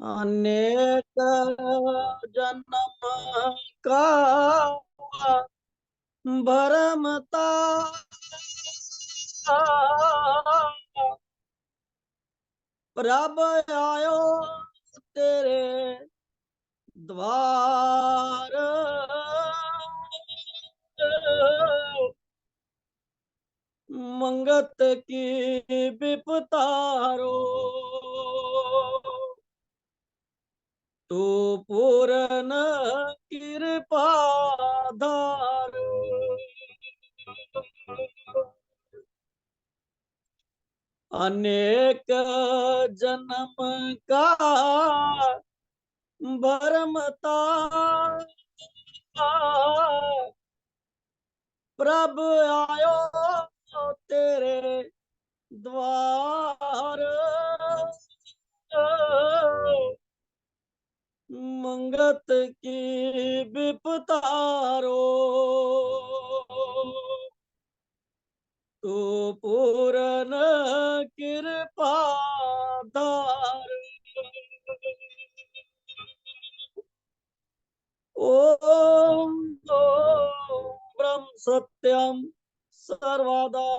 अनेक जन्म का भरमता प्रभ आयो तेरे द्वार। मंगत की विपतारो तू पूरन कृपा धार। अनेक जन्म का भरमता प्रभ आयो तेरे द्वार। मंगत की विपतारो तू पूरन कृपा धार। ओम ब्रह्म सत्यम सर्वदा।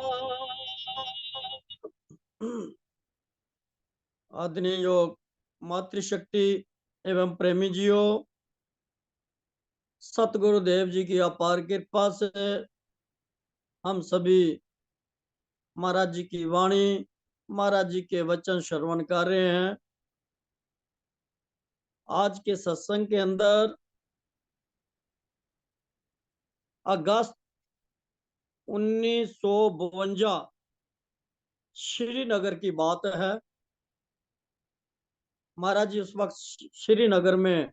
आदरणीय योग मातृशक्ति एवं प्रेमी जियो, सतगुरुदेव जी की अपार कृपा से हम सभी महाराज जी की वाणी, महाराज जी के वचन श्रवण कर रहे हैं। आज के सत्संग के अंदर अगस्त 1952 श्रीनगर की बात है। महाराज जी उस वक्त श्रीनगर में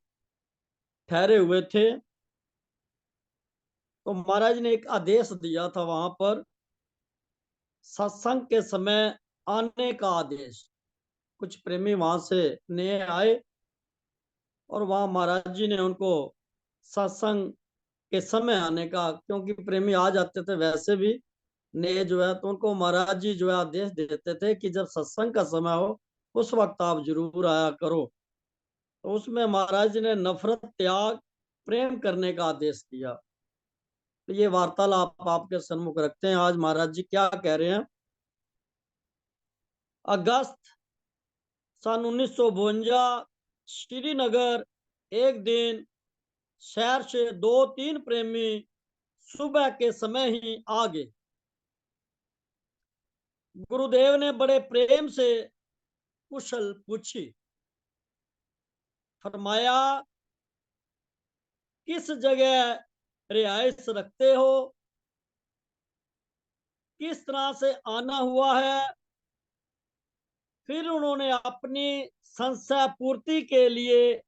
ठहरे हुए थे, तो महाराज ने एक आदेश दिया था वहां पर सत्संग के समय आने का आदेश। कुछ प्रेमी वहां से नए आए और वहां महाराज जी ने उनको सत्संग के समय आने का, क्योंकि प्रेमी आ जाते थे वैसे भी नए जो है, तो उनको महाराज जी जो है आदेश देते थे कि जब सत्संग का समय हो उस वक्त आप जरूर आया करो। तो उसमें महाराज जी ने नफरत त्याग प्रेम करने का आदेश दिया। तो ये वार्तालाप आपके सन्मुख रखते हैं। आज महाराज जी क्या कह रहे हैं। अगस्त सन 1952 श्रीनगर। एक दिन शहर से 2-3 प्रेमी सुबह के समय ही आ गए। गुरुदेव ने बड़े प्रेम से कुशल पूछी। फरमाया, किस जगह रिहाइश रखते हो, किस तरह से आना हुआ है। फिर उन्होंने अपनी संशय पूर्ति के लिए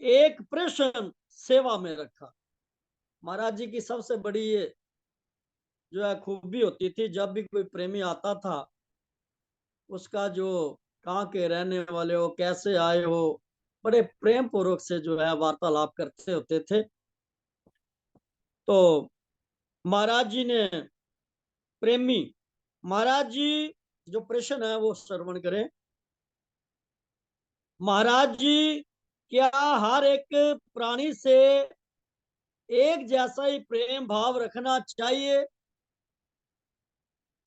एक प्रश्न सेवा में रखा। महाराज जी की सबसे बड़ी ये जो है खूबी होती थी, जब भी कोई प्रेमी आता था उसका जो कहाँ के रहने वाले हो, कैसे आए हो, बड़े प्रेम पूर्वक से जो है वार्तालाप करते होते थे। तो महाराज जी ने प्रेमी, महाराज जी जो प्रश्न है वो श्रवण करें। महाराज जी, क्या हर एक प्राणी से एक जैसा ही प्रेम भाव रखना चाहिए,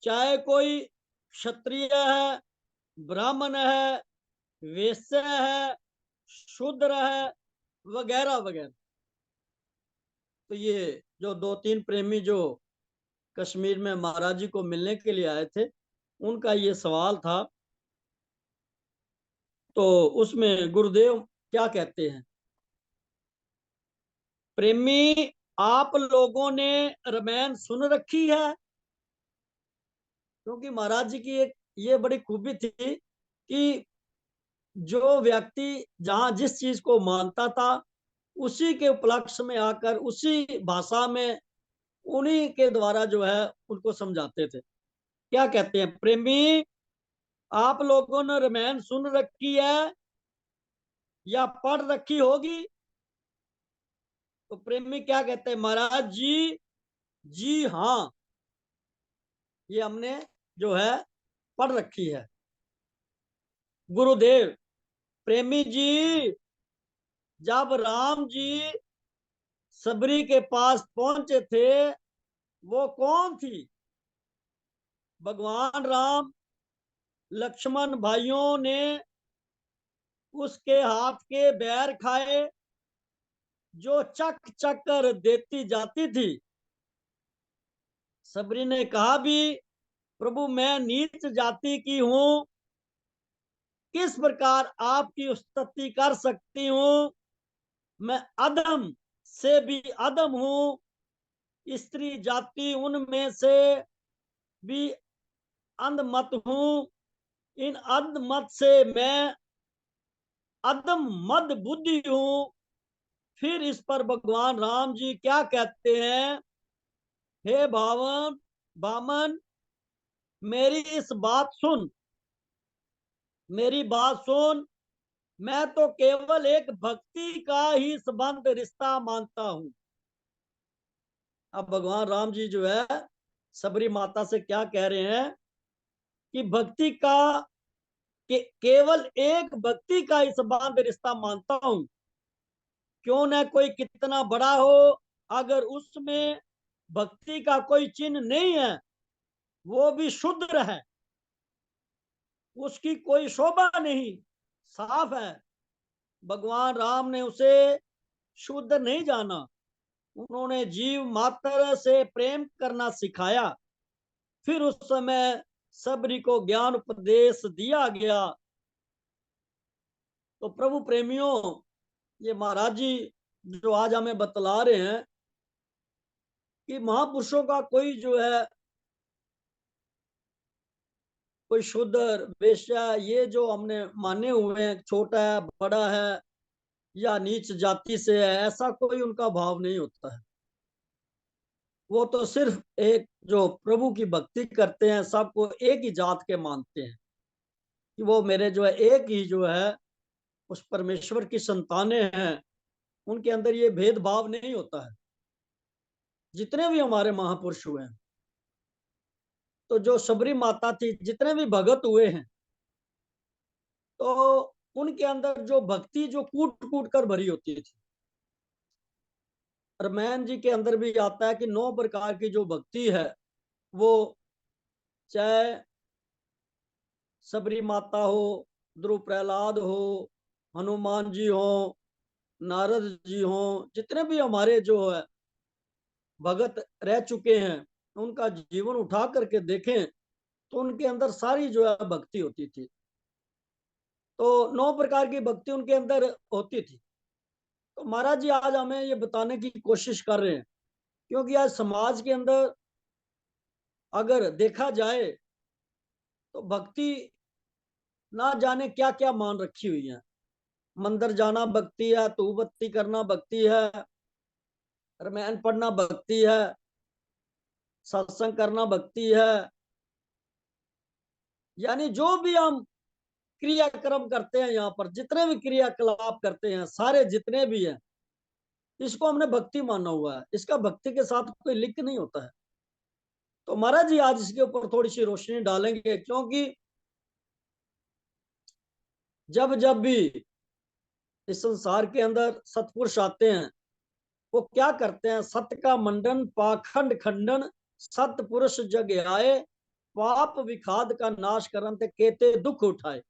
चाहे कोई क्षत्रिय है, ब्राह्मण है, वैश्य है, शूद्र है, वगैरह वगैरह। तो ये जो 2-3 प्रेमी जो कश्मीर में महाराज जी को मिलने के लिए आए थे, उनका ये सवाल था। तो उसमें गुरुदेव क्या कहते हैं। प्रेमी, आप लोगों ने रामायण सुन रखी है। क्योंकि महाराज जी की एक ये बड़ी खूबी थी कि जो व्यक्ति जहां जिस चीज को मानता था उसी के उपलक्ष्य में आकर उसी भाषा में उन्हीं के द्वारा जो है उनको समझाते थे। क्या कहते हैं। प्रेमी, आप लोगों ने रामायण सुन रखी है या पढ़ रखी होगी। तो प्रेमी क्या कहते हैं। महाराज जी, जी हाँ, ये हमने जो है पढ़ रखी है। गुरुदेव, प्रेमी जी, जब राम जी सबरी के पास पहुंचे थे, वो कौन थी? भगवान राम लक्ष्मण भाइयों ने उसके हाथ के बैर खाए, जो चक चक कर देती जाती थी। सबरी ने कहा भी, प्रभु मैं नीच जाति की हूं, किस प्रकार आपकी स्तुति कर सकती हूं? मैं अधम से भी अधम हूं, स्त्री जाति उनमें से भी अंधमत हूं। इन अंधमत से मैं अधम मद बुद्धि हूं। फिर इस पर भगवान राम जी क्या कहते हैं? हे भावन बामन, मेरी इस बात सुन, मेरी बात सुन। मैं तो केवल एक भक्ति का ही संबंध रिश्ता मानता हूं। अब भगवान राम जी जो है सबरी माता से क्या कह रहे हैं कि भक्ति का केवल एक भक्ति का ही संबंध रिश्ता मानता हूं। क्यों न कोई कितना बड़ा हो, अगर उसमें भक्ति का कोई चिन्ह नहीं है, वो भी शुद्र है, उसकी कोई शोभा नहीं, साफ है। भगवान राम ने उसे शुद्ध नहीं जाना, उन्होंने जीव मात्र से प्रेम करना सिखाया। फिर उस समय सबरी को ज्ञान उपदेश दिया गया। तो प्रभु प्रेमियों, ये महाराज जी जो आज हमें बतला रहे हैं कि महापुरुषों का कोई जो है कोई शूद्र वेश्या, ये जो हमने माने हुए हैं, छोटा है बड़ा है या नीच जाति से है, ऐसा कोई उनका भाव नहीं होता है। वो तो सिर्फ एक जो प्रभु की भक्ति करते हैं, सबको एक ही जात के मानते हैं कि वो मेरे जो है एक ही जो है उस परमेश्वर की संतानें हैं। उनके अंदर ये भेदभाव नहीं होता है। जितने भी हमारे महापुरुष हुए हैं, तो जो सबरी माता थी, जितने भी भगत हुए हैं, तो उनके अंदर जो भक्ति जो कूट कूट कर भरी होती थी। रामायण जी के अंदर भी आता है कि 9 प्रकार की जो भक्ति है, वो चाहे सबरी माता हो, ध्रुव प्रहलाद हो, हनुमान जी हो, नारद जी हो, जितने भी हमारे जो है भगत रह चुके हैं, उनका जीवन उठा करके देखें तो उनके अंदर सारी जो है भक्ति होती थी। तो 9 प्रकार की भक्ति उनके अंदर होती थी। तो महाराज जी आज हमें ये बताने की कोशिश कर रहे हैं, क्योंकि आज समाज के अंदर अगर देखा जाए तो भक्ति ना जाने क्या क्या मान रखी हुई है। मंदिर जाना भक्ति है, धूप बत्ती करना भक्ति है, रामायण पढ़ना भक्ति है, सत्संग करना भक्ति है। यानी जो भी हम क्रियाक्रम करते हैं, यहाँ पर जितने भी क्रियाकलाप करते हैं, सारे जितने भी हैं, इसको हमने भक्ति माना हुआ है। इसका भक्ति के साथ कोई लिंक नहीं होता है। तो महाराज जी आज इसके ऊपर थोड़ी सी रोशनी डालेंगे, क्योंकि जब जब भी इस संसार के अंदर सत्पुरुष आते हैं, वो क्या करते हैं? सत्य का मंडन, पाखंड खंडन, सत्पुरुष जग आए, पाप विखाद का नाश करन ते केते दुख उठाए।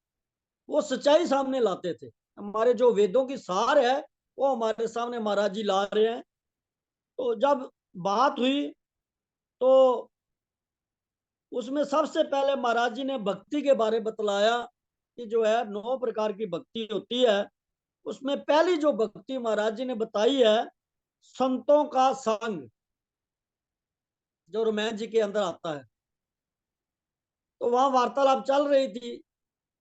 वो सच्चाई सामने लाते थे। हमारे जो वेदों की सार है, वो हमारे सामने महाराज जी ला रहे हैं। तो जब बात हुई तो उसमें सबसे पहले महाराज जी ने भक्ति के बारे बतलाया कि जो है 9 प्रकार की भक्ति होती है। उसमें पहली जो भक्ति महाराज जी ने बताई है, संतों का संग, जो रामायण जी के अंदर आता है। तो वहां वार्तालाप चल रही थी,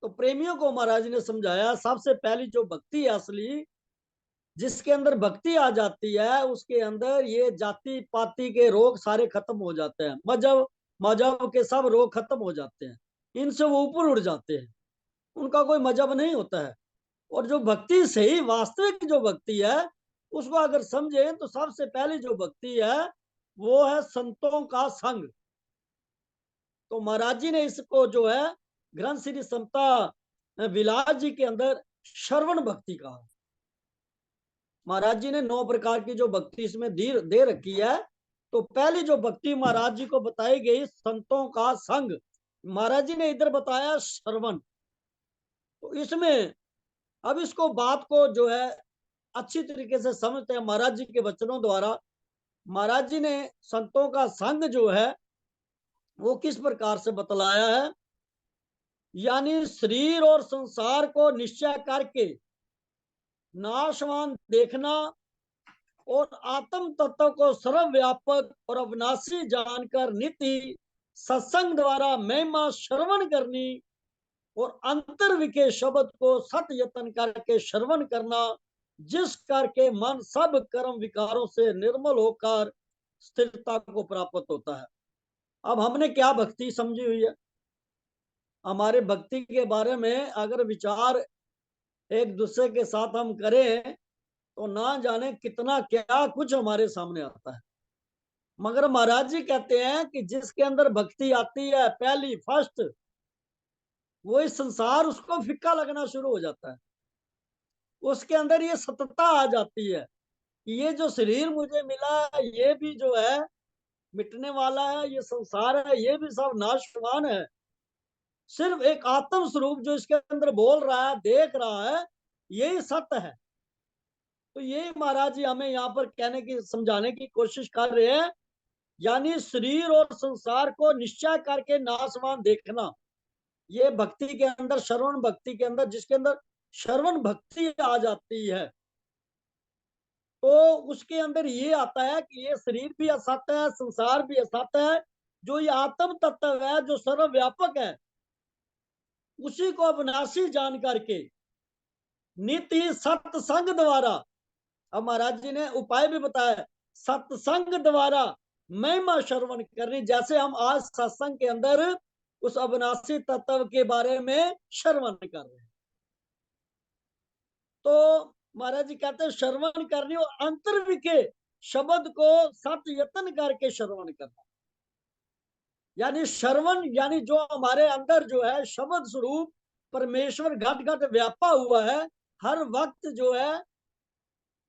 तो प्रेमियों को महाराज जी ने समझाया सबसे पहली जो भक्ति है असली, जिसके अंदर भक्ति आ जाती है, उसके अंदर ये जाति पाति के रोग सारे खत्म हो जाते हैं, मजहब मजहब के सब रोग खत्म हो जाते हैं, इनसे वो ऊपर उड़ जाते हैं, उनका कोई मजहब नहीं होता है। और जो भक्ति सही वास्तविक जो भक्ति है, उसको अगर समझे तो सबसे पहली जो भक्ति है वो है संतों का संग। तो महाराज जी ने इसको जो है ग्रंथ श्री समता विलास जी के अंदर श्रवण भक्ति कहा। महाराज जी ने 9 प्रकार की जो भक्ति इसमें दे रखी है। तो पहली जो भक्ति महाराज जी को बताई गई, संतों का संग, महाराज जी ने इधर बताया श्रवण। तो इसमें अब इसको बात को जो है अच्छी तरीके से समझते हैं महाराज जी के वचनों द्वारा। महाराज जी ने संतों का संग जो है वो किस प्रकार से बतलाया है। यानी शरीर और संसार को निश्चय करके नाशवान देखना और आत्म तत्व को सर्वव्यापक और अविनाशी जानकर नित्य सत्संग द्वारा महिमा श्रवण करनी और अंतर विके शब्द को सत यत्न करके श्रवण करना, जिस करके मन सब कर्म विकारों से निर्मल होकर स्थिरता को प्राप्त होता है। अब हमने क्या भक्ति समझी हुई है। हमारे भक्ति के बारे में अगर विचार एक दूसरे के साथ हम करें तो ना जाने कितना क्या कुछ हमारे सामने आता है। मगर महाराज जी कहते हैं कि जिसके अंदर भक्ति आती है पहली फर्स्ट, वो इस संसार उसको फिक्का लगना शुरू हो जाता है। उसके अंदर ये सतता आ जाती है कि ये जो शरीर मुझे मिला है ये भी जो है मिटने वाला है, ये संसार है ये भी सब नाशवान है। सिर्फ एक आत्म स्वरूप जो इसके अंदर बोल रहा है, देख रहा है, यही सत्य है। तो ये महाराज जी हमें यहाँ पर कहने की समझाने की कोशिश कर रहे हैं। यानी शरीर और संसार को निश्चय करके नाशवान देखना, ये भक्ति के अंदर, श्रवण भक्ति के अंदर, जिसके अंदर श्रवण भक्ति आ जाती है तो उसके अंदर ये आता है कि ये शरीर भी असत्य है, संसार भी असत्य है। जो ये आत्म तत्व है जो सर्वव्यापक है, उसी को अविनाशी जान करके नित्य सत्संग द्वारा, अब महाराज जी ने उपाय भी बताया, सत्संग द्वारा महिमा श्रवण करनी। जैसे हम आज सत्संग के अंदर उस अविनाशी तत्व के बारे में श्रवण कर रहे हैं, तो महाराज जी कहते हैं श्रवण करनी और अंतर्विके शब्द को सत यत्न करके श्रवण करना। यानी श्रवण यानी जो हमारे अंदर जो है शब्द स्वरूप परमेश्वर घट घट व्यापा हुआ है, हर वक्त जो है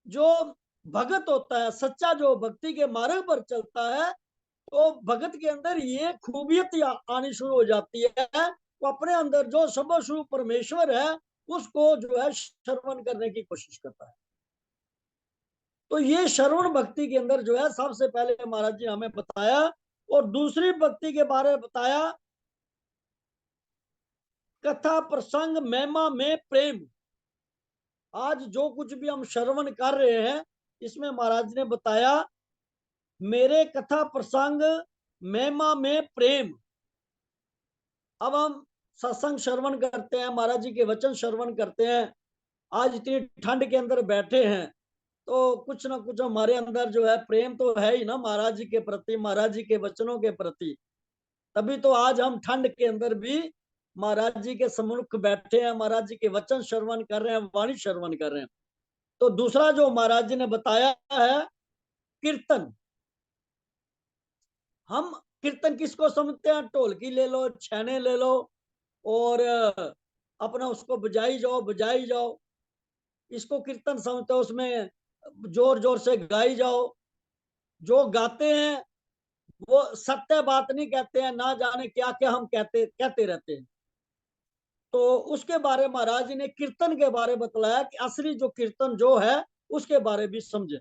जो भगत होता है, सच्चा जो भक्ति के मार्ग पर चलता है, तो भगत के अंदर ये खूबियत आनी शुरू हो जाती है। वो अपने अंदर जो शब्द स्वरूप परमेश्वर है उसको जो है श्रवण करने की कोशिश करता है। तो ये श्रवण भक्ति के अंदर जो है सबसे पहले महाराज जी हमें बताया। और दूसरी भक्ति के बारे में बताया कथा प्रसंग महिमा में प्रेम। आज जो कुछ भी हम श्रवण कर रहे हैं इसमें महाराज ने बताया मेरे कथा प्रसंग महिमा में प्रेम। अब हम सत्संग श्रवण करते हैं, महाराज जी के वचन श्रवण करते हैं। आज इतनी ठंड के अंदर बैठे हैं तो कुछ ना कुछ हमारे अंदर जो है प्रेम तो है ही ना महाराज जी के प्रति, महाराज जी के वचनों के प्रति। तभी तो आज हम ठंड के अंदर भी महाराज जी के सम्मुख बैठे हैं, महाराज जी के वचन श्रवण कर रहे हैं, वाणी श्रवण कर रहे हैं। तो दूसरा जो महाराज जी ने बताया है कीर्तन। हम कीर्तन किसको समझते हैं, ढोलकी ले लो, छैने ले लो और अपना उसको बजाई जाओ, इसको कीर्तन समझते हो। उसमें जोर जोर से गाई जाओ। जो गाते हैं वो सत्य बात नहीं कहते हैं, ना जाने क्या क्या हम कहते रहते हैं। तो उसके बारे में महाराज जी ने कीर्तन के बारे में बतलाया कि असली जो कीर्तन जो है उसके बारे भी समझे।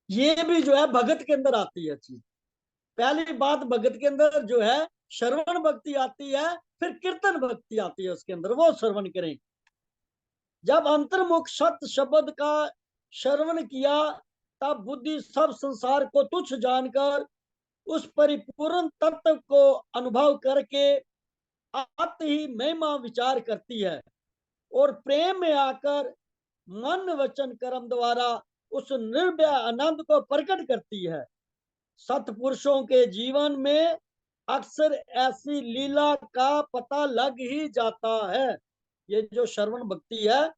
ये भी जो है भगत के अंदर आती है चीज। पहली बात भगत के अंदर जो है श्रवण भक्ति आती है, फिर कीर्तन भक्ति आती है उसके अंदर, वो श्रवण करें। जब अंतर्मुख सत्य शब्द का श्रवण किया तब बुद्धि सब संसार को तुच्छ जानकर उस परिपूर्ण तत्व को अनुभव करके आते ही महिमा विचार करती है और प्रेम में आकर मन वचन कर्म द्वारा उस निर्भय आनंद को प्रकट करती है। सतपुरुषों के जीवन में अक्सर ऐसी लीला का पता लग ही जाता है। ये जो श्रवण भक्ति है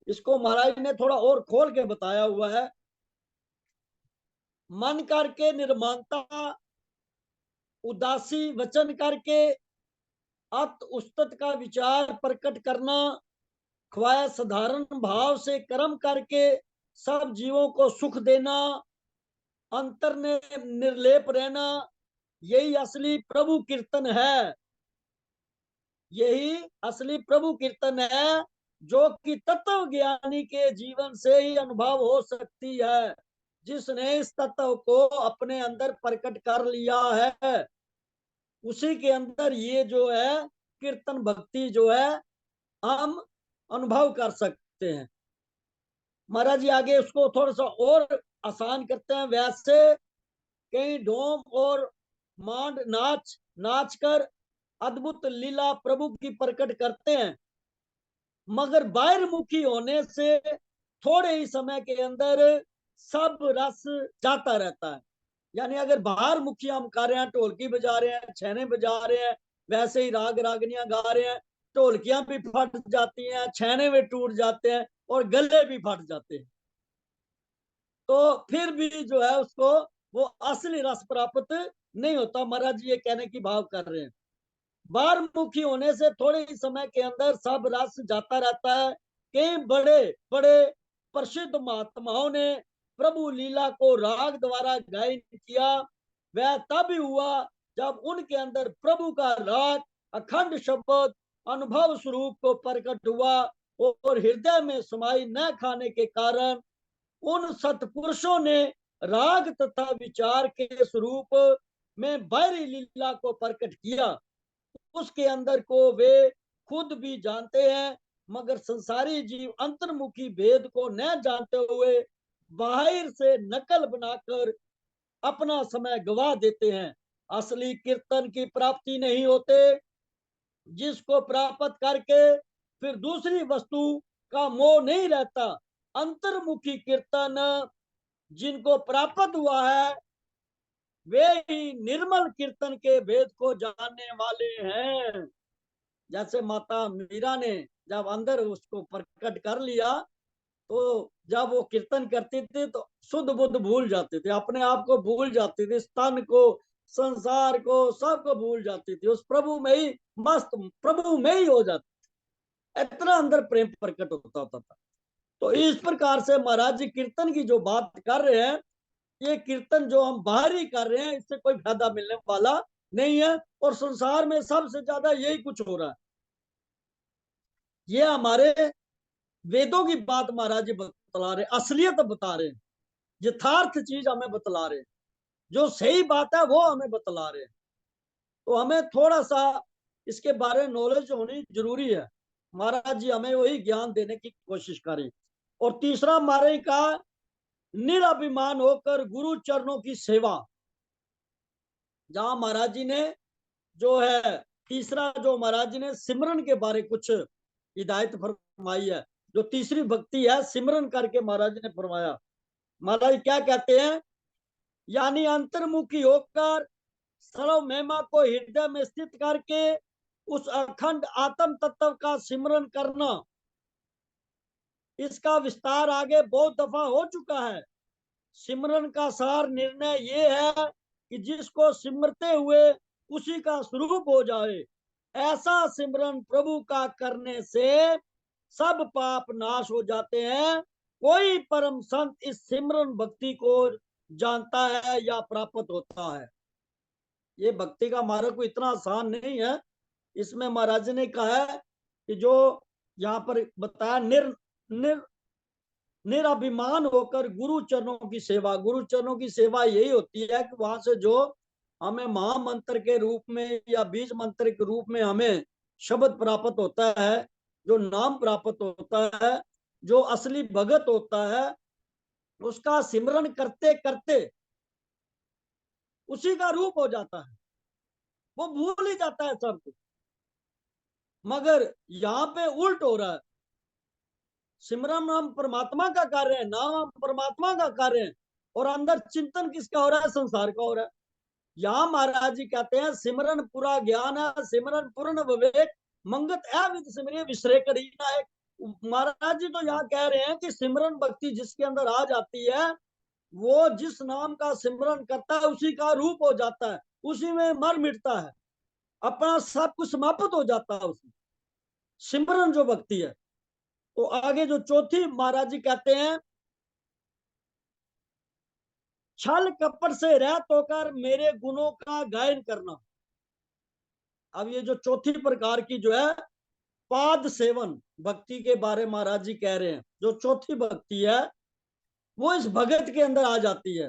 इसको महाराज ने थोड़ा और खोल के बताया हुआ है। मन करके निर्माणता, उदासी वचन करके अत उस्तत का विचार प्रकट करना, ख्वाह साधारण भाव से कर्म करके सब जीवों को सुख देना, अंतर में निर्लेप रहना, यही असली प्रभु कीर्तन है। यही असली प्रभु कीर्तन है, जो कि तत्व ज्ञानी के जीवन से ही अनुभव हो सकती है, जिसने इस तत्व को अपने अंदर प्रकट कर लिया है। उसी के अंदर ये जो है कीर्तन भक्ति जो है हम अनुभव कर सकते हैं। महाराज जी आगे उसको थोड़ा सा और आसान करते हैं। वैसे कई ढोम और मांड नाच नाच कर अद्भुत लीला प्रभु की प्रकट करते हैं, मगर बाहिर्मुखी होने से थोड़े ही समय के अंदर सब रस जाता रहता है। यानी अगर बाहर मुखी हम कर रहे हैं, ढोलकी बजा रहे हैं, छैने बजा रहे हैं, वैसे ही राग रागनियां गा रहे हैं, ढोलकियां भी फट जाती हैं, छैने भी टूट जाते हैं और गले भी फट जाते हैं, तो फिर भी जो है उसको वो असली रस प्राप्त नहीं होता। महाराज जी ये कहने की भाव कर रहे हैं, बार मुखी होने से थोड़े ही समय के अंदर सब रस जाता रहता है। कई बड़े बड़े प्रसिद्ध महात्माओं ने प्रभु लीला को राग द्वारा गायन किया। वह तब हुआ जब उनके अंदर प्रभु का राग अखंड शब्द अनुभव स्वरूप को प्रकट हुआ, और हृदय में समाई न खाने के कारण उन सतपुरुषों ने राग तथा विचार के स्वरूप में बाहरी लीला को प्रकट किया। उसके अंदर को वे खुद भी जानते हैं, मगर संसारी जीव अंतर्मुखी भेद को न जानते हुए बाहर से नकल बनाकर अपना समय गवा देते हैं। असली कीर्तन की प्राप्ति नहीं होते, जिसको प्राप्त करके फिर दूसरी वस्तु का मोह नहीं रहता। अंतर्मुखी कीर्तन जिनको प्राप्त हुआ है वे ही निर्मल कीर्तन के भेद को जानने वाले हैं। जैसे माता मीरा ने जब अंदर उसको प्रकट कर लिया, तो जब वो कीर्तन करती थी तो शुद्ध बुद्ध भूल जाते थे, अपने आप को भूल जाती थी, स्तन को, संसार को, सबको भूल जाती थी, उस प्रभु में ही मस्त, प्रभु में ही हो जाती, इतना अंदर प्रेम प्रकट होता था। तो इस प्रकार से महाराज जी कीर्तन की जो बात कर रहे हैं, ये कीर्तन जो हम बाहरी कर रहे हैं इससे कोई फायदा मिलने वाला नहीं है, और संसार में सबसे ज्यादा यही कुछ हो रहा है। ये हमारे वेदों की बात महाराज जी बतला रहे, असलियत बता रहे हैं, यथार्थ चीज हमें बतला रहे हैं, जो सही बात है वो हमें बतला रहे हैं। तो हमें थोड़ा सा इसके बारे में नॉलेज होनी जरूरी है। महाराज जी हमें वही ज्ञान देने की कोशिश करें। और तीसरा हमारे का निराभिमान होकर गुरु चरणों की सेवा, जहां महाराज जी ने जो है तीसरा जो महाराज जी ने सिमरन के बारे कुछ हिदायत फरमाई है, जो तीसरी भक्ति है सिमरन करके महाराज जी ने फरमाया। महाराज क्या कहते हैं, यानी अंतर्मुखी होकर सर्व महिमा को हृदय में स्थित करके उस अखंड आत्म तत्व का सिमरन करना। इसका विस्तार आगे बहुत दफा हो चुका है। सिमरन का सार निर्णय ये है कि जिसको सिमरते हुए उसी का स्वरूप हो जाए। ऐसा सिमरन प्रभु का करने से सब पाप नाश हो जाते हैं। कोई परम संत इस सिमरन भक्ति को जानता है या प्राप्त होता है। ये भक्ति का मार्ग को इतना आसान नहीं है। इसमें महाराज ने कहा है कि जो यहाँ पर बताया निराभिमान होकर गुरु चरणों की सेवा। गुरु चरणों की सेवा यही होती है कि वहां से जो हमें महामंत्र के रूप में या बीज मंत्र के रूप में हमें शब्द प्राप्त होता है, जो नाम प्राप्त होता है, जो असली भगत होता है, उसका सिमरन करते करते उसी का रूप हो जाता है, वो भूल ही जाता है सब कुछ। मगर यहाँ पे उल्ट हो रहा है, सिमरन हम परमात्मा का कार्य है, नाम हम परमात्मा का कार्य है, और अंदर चिंतन किसका हो रहा है, संसार का हो रहा है। यहाँ महाराज जी कहते हैं सिमरन पूरा ज्ञान है, सिमरन पूर्ण विवेक, मंगत अविद सिमरिय विश्रे करी नायक। महाराज जी तो यहाँ कह रहे हैं कि सिमरन भक्ति जिसके अंदर आ जाती है, वो जिस नाम का सिमरन करता है उसी का रूप हो जाता है, उसी में मर मिटता है, अपना सब कुछ समाप्त हो जाता है उसमें। सिमरन जो भक्ति है तो आगे जो चौथी महाराज जी कहते हैं, छल कपट से रहित होकर मेरे गुणों का गायन करना। अब ये जो चौथी प्रकार की जो है पाद सेवन भक्ति के बारे महाराज जी कह रहे हैं, जो चौथी भक्ति है वो इस भगत के अंदर आ जाती है।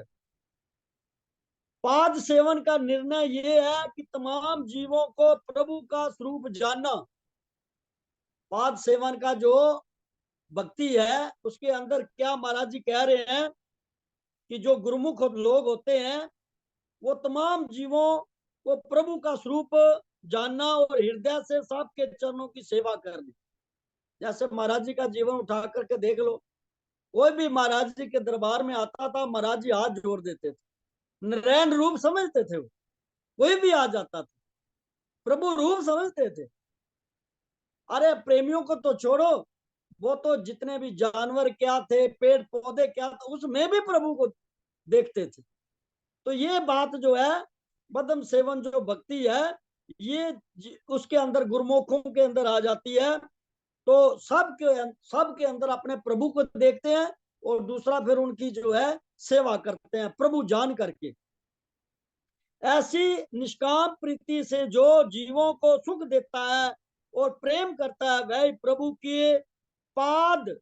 पाद सेवन का निर्णय ये है कि तमाम जीवों को प्रभु का स्वरूप जानना। पाद सेवन का जो भक्ति है उसके अंदर क्या महाराज जी कह रहे हैं कि जो गुरुमुख लोग होते हैं वो तमाम जीवों को प्रभु का स्वरूप जानना और हृदय से सबके चरणों की सेवा करनी। जैसे महाराज जी का जीवन उठा करके देख लो, कोई भी महाराज जी के दरबार में आता था, महाराज जी हाथ जोड़ देते थे, नारायण रूप समझते थे, वो कोई भी आ जाता था प्रभु रूप समझते थे। अरे प्रेमियों को तो छोड़ो, वो तो जितने भी जानवर क्या थे, पेड़ पौधे क्या थे, उसमें भी प्रभु को देखते थे। तो ये बात जो है बदम सेवन जो भक्ति है ये उसके अंदर गुरुमुखों के अंदर आ जाती है। तो सबके अंदर अपने प्रभु को देखते हैं और दूसरा फिर उनकी जो है सेवा करते हैं प्रभु जान करके। ऐसी निष्काम प्रीति से जो जीवों को सुख देता है और प्रेम करता है वह प्रभु के पाद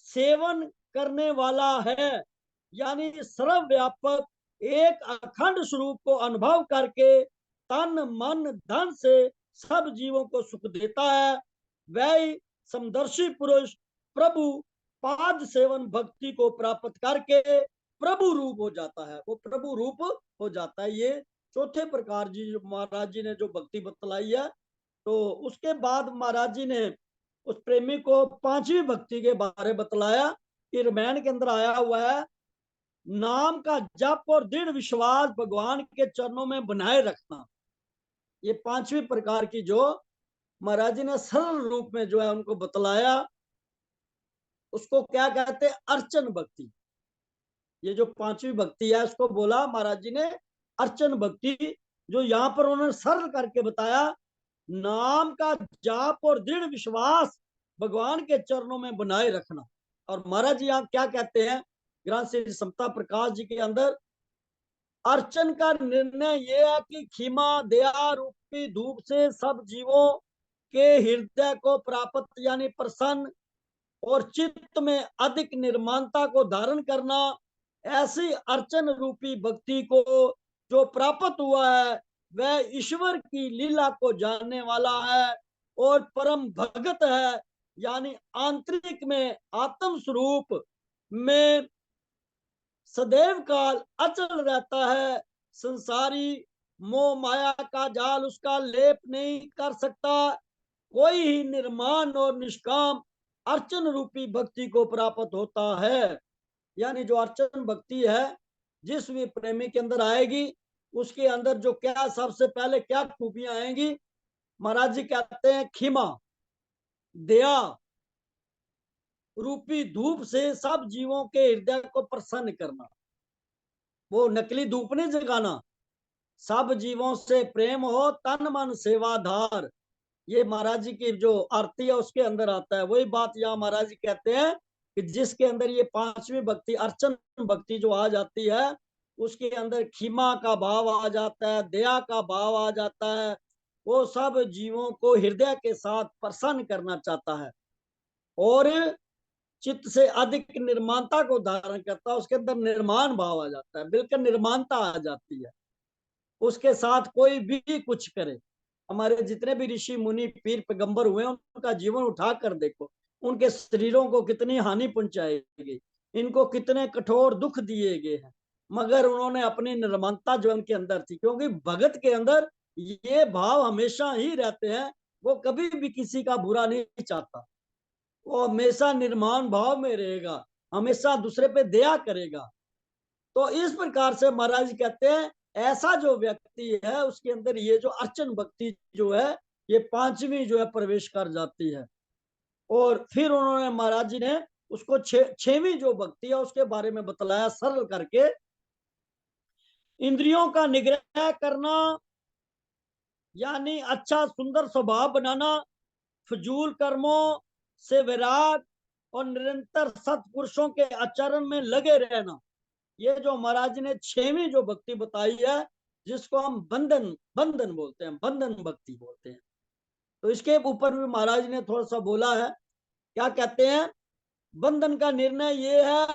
सेवन करने वाला है। यानी सर्वव्यापक एक अखंड स्वरूप को अनुभव करके तन मन धन से सब जीवों को सुख देता है, वह समदर्शी पुरुष प्रभु पाद सेवन भक्ति को प्राप्त करके प्रभु रूप हो जाता है, वो प्रभु रूप हो जाता है। ये चौथे प्रकार जी महाराज जी ने जो भक्ति बतलाई है। तो उसके बाद महाराज जी ने उस प्रेमी को पांचवी भक्ति के बारे बतलाया कि रामायण के अंदर आया हुआ है, नाम का जप और दृढ़ विश्वास भगवान के चरणों में बनाए रखना। ये पांचवी प्रकार की जो महाराज जी ने सरल रूप में जो है उनको बतलाया, उसको क्या कहते हैं, अर्चन भक्ति। ये जो पांचवी भक्ति है उसको बोला महाराज जी ने अर्चन भक्ति, जो यहाँ पर उन्होंने सरल करके बताया, नाम का जाप और दृढ़ विश्वास भगवान के चरणों में बनाए रखना। और महाराज जी यहाँ क्या कहते हैं ग्रंथ श्री समता प्रकाश जी के अंदर, अर्चन का निर्णय यह है कि खिमा दया रूपी धूप से सब जीवों के हृदय को प्राप्त यानी प्रसन्न और चित्त में अधिक निर्माणता को धारण करना। ऐसी अर्चन रूपी भक्ति को जो प्राप्त हुआ है वह ईश्वर की लीला को जानने वाला है और परम भगत है, यानी आंतरिक में आत्म स्वरूप में सदैव काल अचल रहता है। संसारी मोह माया का जाल उसका लेप नहीं कर सकता। कोई ही निर्माण और निष्काम अर्चन रूपी भक्ति को प्राप्त होता है। यानी जो अर्चन भक्ति है जिस भी प्रेमी के अंदर आएगी उसके अंदर जो क्या सबसे पहले क्या खूबियां आएंगी, महाराज जी कहते हैं खिमा दया रूपी धूप से सब जीवों के हृदय को प्रसन्न करना। वो नकली धूप नहीं जगाना, सब जीवों से प्रेम हो तन मन सेवाधार। ये महाराज जी की जो आरती है उसके अंदर आता है। वही बात यहाँ महाराज जी कहते हैं कि जिसके अंदर ये पांचवी भक्ति अर्चन भक्ति जो आ जाती है उसके अंदर खिमा का भाव आ जाता है, दया का भाव आ जाता है, वो सब जीवों को हृदय के साथ प्रसन्न करना चाहता है और चित्त से अधिक निर्माणता को धारण करता है। उसके अंदर निर्माण भाव आ जाता है, बिल्कुल निर्माणता आ जाती है। उसके साथ कोई भी कुछ करे, हमारे जितने भी ऋषि मुनि पीर पैगंबर हुए उनका जीवन उठा कर देखो, उनके शरीरों को कितनी हानि पहुंचाई गई, इनको कितने कठोर दुख दिए गए हैं, मगर उन्होंने अपनी निर्मलता जो उनके अंदर थी, क्योंकि भगत के अंदर ये भाव हमेशा ही रहते हैं, वो कभी भी किसी का बुरा नहीं चाहता, वो हमेशा निर्माण भाव में रहेगा, हमेशा दूसरे पे दया करेगा। तो इस प्रकार से महाराज कहते हैं ऐसा जो व्यक्ति है उसके अंदर ये जो अर्चन भक्ति जो है ये पांचवी जो है प्रवेश कर जाती है। और फिर उन्होंने महाराज जी ने उसको छेवीं जो भक्ति है उसके बारे में बतलाया सरल करके, इंद्रियों का निग्रह करना यानी अच्छा सुंदर स्वभाव बनाना, फजूल कर्मों से विराग, और निरंतर सत्पुरुषों के आचरण में लगे रहना, ये जो महाराज ने 6वीं जो भक्ति बताई है, जिसको हम बंधन बंधन बोलते हैं, बंधन भक्ति बोलते हैं। तो इसके ऊपर भी महाराज ने थोड़ा सा बोला है। क्या कहते हैं? बंधन का निर्णय ये है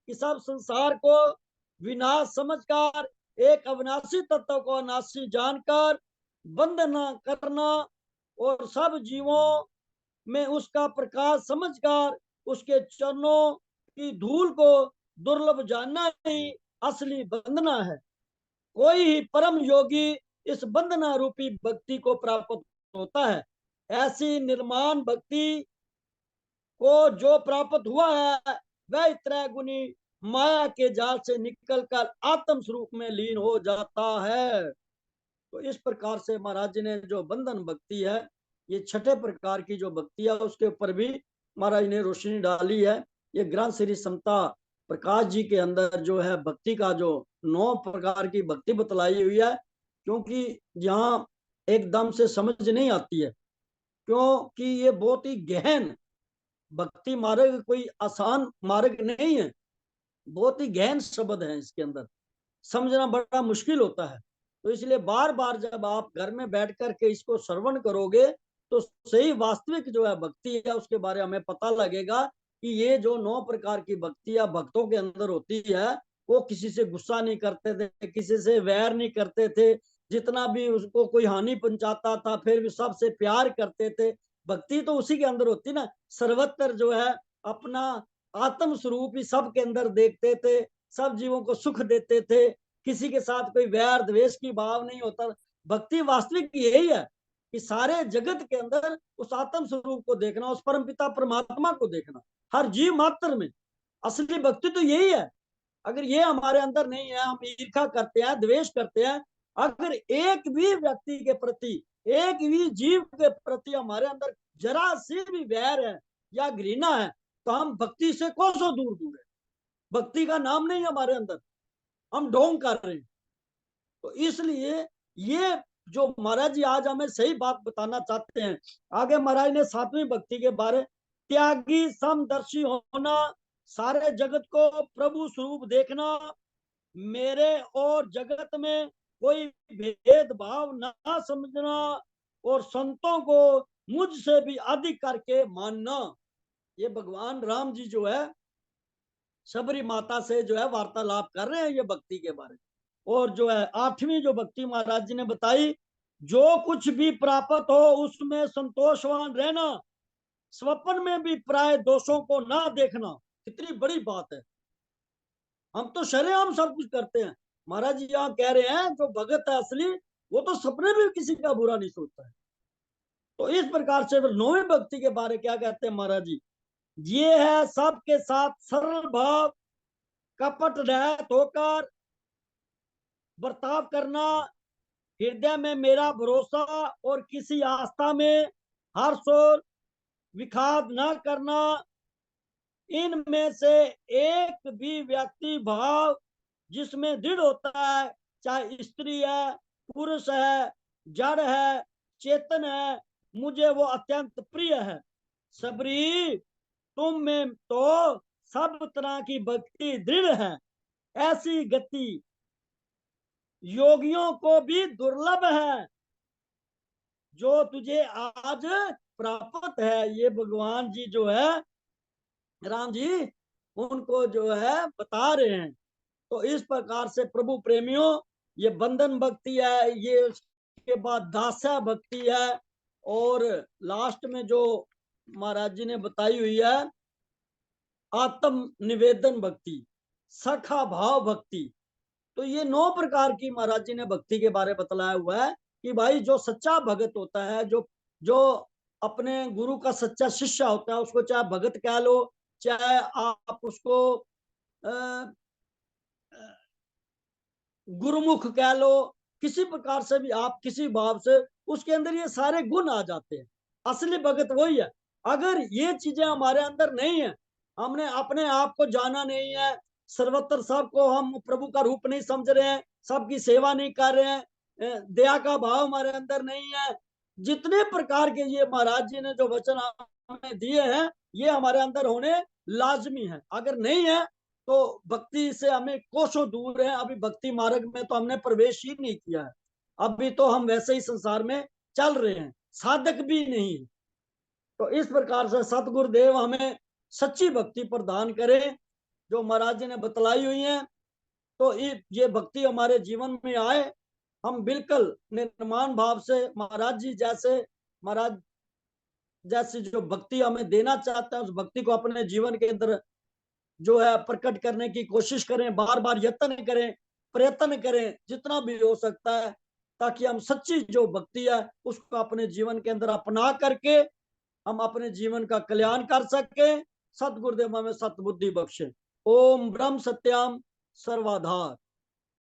कि सब संसार को विनाश समझकर, एक अविनाशी तत्व को अनाशी जानकर बंधन करना, और सब जीवों में उसका प्रकाश समझकर उसके चरणों की धूल को दुर्लभ जानना ही असली बंधना है। कोई ही परम योगी इस बंधना रूपी भक्ति को प्राप्त होता है। ऐसी निर्माण भक्ति को जो प्राप्त हुआ है, वह त्रैगुणी माया के जाल से निकलकर आत्म स्वरूप में लीन हो जाता है। तो इस प्रकार से महाराज ने जो बंधन भक्ति है, ये 6ठे प्रकार की जो भक्ति है, उसके ऊपर भी महाराज ने रोशनी डाली है। ये ग्रंथ श्री समता प्रकाश जी के अंदर जो है भक्ति का जो 9 प्रकार की भक्ति बतलाई हुई है, क्योंकि यहाँ एकदम से समझ नहीं आती है, क्योंकि ये बहुत ही गहन भक्ति मार्ग, कोई आसान मार्ग नहीं है, बहुत ही गहन शब्द है, इसके अंदर समझना बड़ा मुश्किल होता है। तो इसलिए बार बार जब आप घर में बैठ करके इसको श्रवण करोगे, तो सही वास्तविक जो है भक्ति है उसके बारे में हमें पता लगेगा कि ये जो 9 प्रकार की भक्ति या भक्तों के अंदर होती है, वो किसी से गुस्सा नहीं करते थे, किसी से वैर नहीं करते थे, जितना भी उसको कोई हानि पहुंचाता था फिर भी सबसे प्यार करते थे। भक्ति तो उसी के अंदर होती ना, सर्वत्र जो है अपना आत्म स्वरूप ही सब के अंदर देखते थे, सब जीवों को सुख देते थे, किसी के साथ कोई वैर द्वेष की भाव नहीं होता। भक्ति वास्तविक यही है कि सारे जगत के अंदर उस आत्म स्वरूप को देखना, उस परमपिता परमात्मा को देखना, हर जीव मात्र में। असली भक्ति तो यही है। अगर ये हमारे अंदर नहीं है, हम ईर्ष्या करते हैं, द्वेष करते हैं, अगर एक भी व्यक्ति के प्रति, एक भी जीव के प्रति हमारे अंदर जरा सी भी वैर है या घृणा है, तो हम भक्ति से कोसों दूर दूर है। भक्ति का नाम नहीं है हमारे अंदर, हम ढोंग कर रहे हैं। तो इसलिए ये जो महाराज जी आज हमें सही बात बताना चाहते हैं। आगे महाराज ने 7वीं भक्ति के बारे, त्यागी समदर्शी होना, सारे जगत को प्रभु स्वरूप देखना, मेरे और जगत में कोई भेदभाव ना समझना, और संतों को मुझसे भी अधिक करके मानना। ये भगवान राम जी जो है शबरी माता से जो है वार्तालाप कर रहे हैं ये भक्ति के बारे में। और जो है 8वीं जो भक्ति महाराज जी ने बताई, जो कुछ भी प्राप्त हो उसमें संतोषवान रहना, स्वप्न में भी प्राय दोषों को ना देखना। कितनी बड़ी बात है। हम तो शरेआम सब कुछ करते हैं, महाराज जी यहाँ कह रहे हैं जो भगत है असली, वो तो सपने में किसी का बुरा नहीं सोचता है। तो इस प्रकार से 9वीं भक्ति के बारे क्या कहते हैं महाराज जी, ये है सबके साथ सरल भाव, कपट रहित होकर बर्ताव करना, हृदय में मेरा भरोसा और किसी आस्था में हर्ष और विखाद न करना। इनमें से एक भी व्यक्ति भाव जिसमें दृढ़ होता है, चाहे स्त्री है, पुरुष है, जड़ है, चेतन है, मुझे वो अत्यंत प्रिय है। सबरी, तुम में तो सब तरह की भक्ति दृढ़ है, ऐसी गति योगियों को भी दुर्लभ है जो तुझे आज प्राप्त है। ये भगवान जी जो है राम जी उनको जो है बता रहे हैं। तो इस प्रकार से प्रभु प्रेमियों, ये बंधन भक्ति है, ये उसके बाद दास्या भक्ति है, और लास्ट में जो महाराज जी ने बताई हुई है आत्म निवेदन भक्ति, सखा भाव भक्ति। तो ये 9 प्रकार की महाराज जी ने भक्ति के बारे में बतलाया हुआ है कि भाई जो सच्चा भगत होता है, जो जो अपने गुरु का सच्चा शिष्य होता है, उसको चाहे भगत कह लो, चाहे आप उसको गुरुमुख कह लो, किसी प्रकार से भी आप किसी भाव से, उसके अंदर ये सारे गुण आ जाते हैं। असली भगत वही है। अगर ये चीजें हमारे अंदर नहीं है, हमने अपने आप को जाना नहीं है, सर्वत्र सबको हम प्रभु का रूप नहीं समझ रहे हैं, सबकी सेवा नहीं कर रहे हैं, दया का भाव हमारे अंदर नहीं है, जितने प्रकार के ये महाराज जी ने जो वचन हमें दिए हैं ये हमारे अंदर होने लाजमी है। अगर नहीं है तो भक्ति से हमें कोसों दूर है। अभी भक्ति मार्ग में तो हमने प्रवेश ही नहीं किया है। अभी तो हम वैसे ही संसार में चल रहे हैं, साधक भी नहीं। तो इस प्रकार से सतगुरुदेव हमें सच्ची भक्ति प्रदान करें जो महाराज जी ने बतलाई हुई है। तो ये भक्ति हमारे जीवन में आए, हम बिल्कुल निर्माण भाव से महाराज जी जैसे, महाराज जैसी जो भक्ति हमें देना चाहते हैं उस भक्ति को अपने जीवन के अंदर जो है प्रकट करने की कोशिश करें, बार बार यत्न करें, प्रयत्न करें जितना भी हो सकता है, ताकि हम सच्ची जो भक्ति है उसको अपने जीवन के अंदर अपना करके हम अपने जीवन का कल्याण कर सके। सतगुरुदेव हमें सतबुद्धि बख्शे। ओम ब्रह्म सत्याम सर्वाधार।